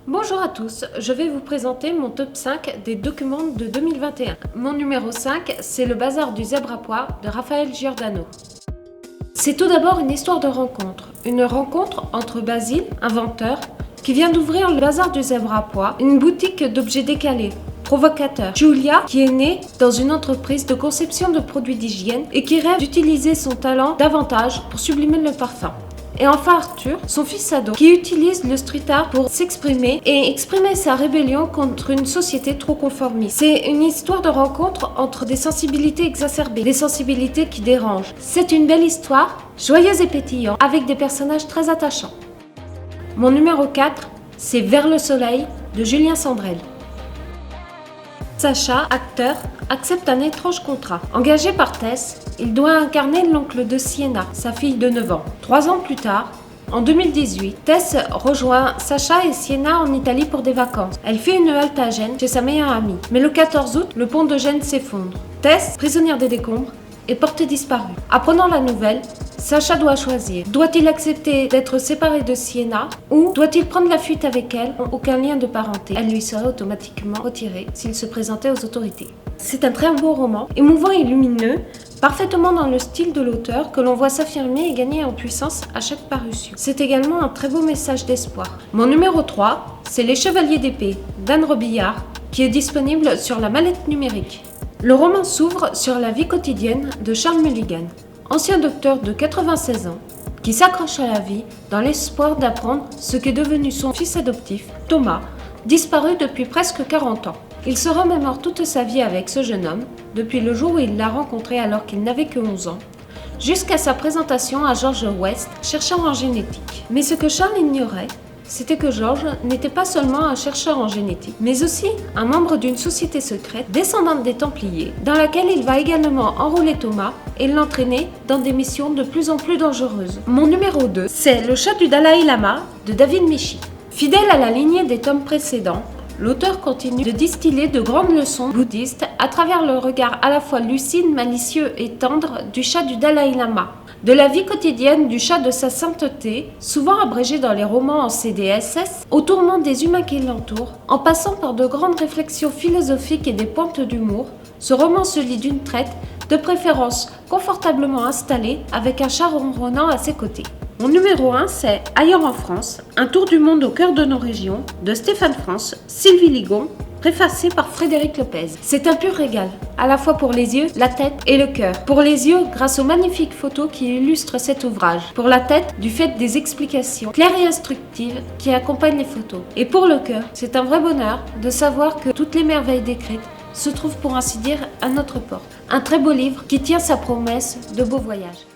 Bonjour à tous, je vais vous présenter mon top 5 des documents de 2021. Mon numéro 5, c'est le bazar du zèbre à pois de Raphaël Giordano. C'est tout d'abord une histoire de rencontre. Une rencontre entre Basile, inventeur, qui vient d'ouvrir le bazar du zèbre à pois, une boutique d'objets décalés, provocateurs. Julia, qui est née dans une entreprise de conception de produits d'hygiène et qui rêve d'utiliser son talent davantage pour sublimer le parfum. Et enfin Arthur, son fils ado, qui utilise le street art pour s'exprimer et exprimer sa rébellion contre une société trop conformiste. C'est une histoire de rencontre entre des sensibilités exacerbées, des sensibilités qui dérangent. C'est une belle histoire, joyeuse et pétillante, avec des personnages très attachants. Mon numéro 4, c'est Vers le soleil de Julien Sandrel. Sacha, acteur, accepte un étrange contrat. Engagé par Tess, il doit incarner l'oncle de Sienna, sa fille de 9 ans. 3 ans plus tard, en 2018, Tess rejoint Sacha et Sienna en Italie pour des vacances. Elle fait une halte à Gênes chez sa meilleure amie. Mais le 14 août, le pont de Gênes s'effondre. Tess, prisonnière des décombres, est portée disparue. Apprenant la nouvelle, Sacha doit choisir. Doit-il accepter d'être séparé de Sienna ou doit-il prendre la fuite avec elle? Aucun lien de parenté. Elle lui serait automatiquement retirée s'il se présentait aux autorités. C'est un très beau roman, émouvant et lumineux, parfaitement dans le style de l'auteur que l'on voit s'affirmer et gagner en puissance à chaque parution. C'est également un très beau message d'espoir. Mon numéro 3, c'est Les Chevaliers d'épée d'Anne Robillard qui est disponible sur la mallette numérique. Le roman s'ouvre sur la vie quotidienne de Charles Mulligan, ancien docteur de 96 ans, qui s'accroche à la vie dans l'espoir d'apprendre ce qu'est devenu son fils adoptif, Thomas, disparu depuis presque 40 ans. Il se remémore toute sa vie avec ce jeune homme, depuis le jour où il l'a rencontré alors qu'il n'avait que 11 ans, jusqu'à sa présentation à George West, chercheur en génétique. Mais ce que Charles ignorait, c'était que George n'était pas seulement un chercheur en génétique, mais aussi un membre d'une société secrète descendante des Templiers, dans laquelle il va également enrôler Thomas et l'entraîner dans des missions de plus en plus dangereuses. Mon numéro 2, c'est Le chat du Dalai Lama de David Michi. Fidèle à la lignée des tomes précédents, l'auteur continue de distiller de grandes leçons bouddhistes à travers le regard à la fois lucide, malicieux et tendre du chat du Dalai Lama. De la vie quotidienne du chat de sa sainteté, souvent abrégé dans les romans en CDSS, au tourment des humains qui l'entourent, en passant par de grandes réflexions philosophiques et des pointes d'humour, ce roman se lit d'une traite, de préférence confortablement installé, avec un chat ronronnant à ses côtés. Mon numéro 1, c'est Ailleurs en France, un tour du monde au cœur de nos régions, de Stéphane France, Sylvie Ligon, préfacé par Frédéric Lopez. C'est un pur régal, à la fois pour les yeux, la tête et le cœur. Pour les yeux, grâce aux magnifiques photos qui illustrent cet ouvrage. Pour la tête, du fait des explications claires et instructives qui accompagnent les photos. Et pour le cœur, c'est un vrai bonheur de savoir que toutes les merveilles décrites se trouvent pour ainsi dire à notre porte. Un très beau livre qui tient sa promesse de beaux voyages.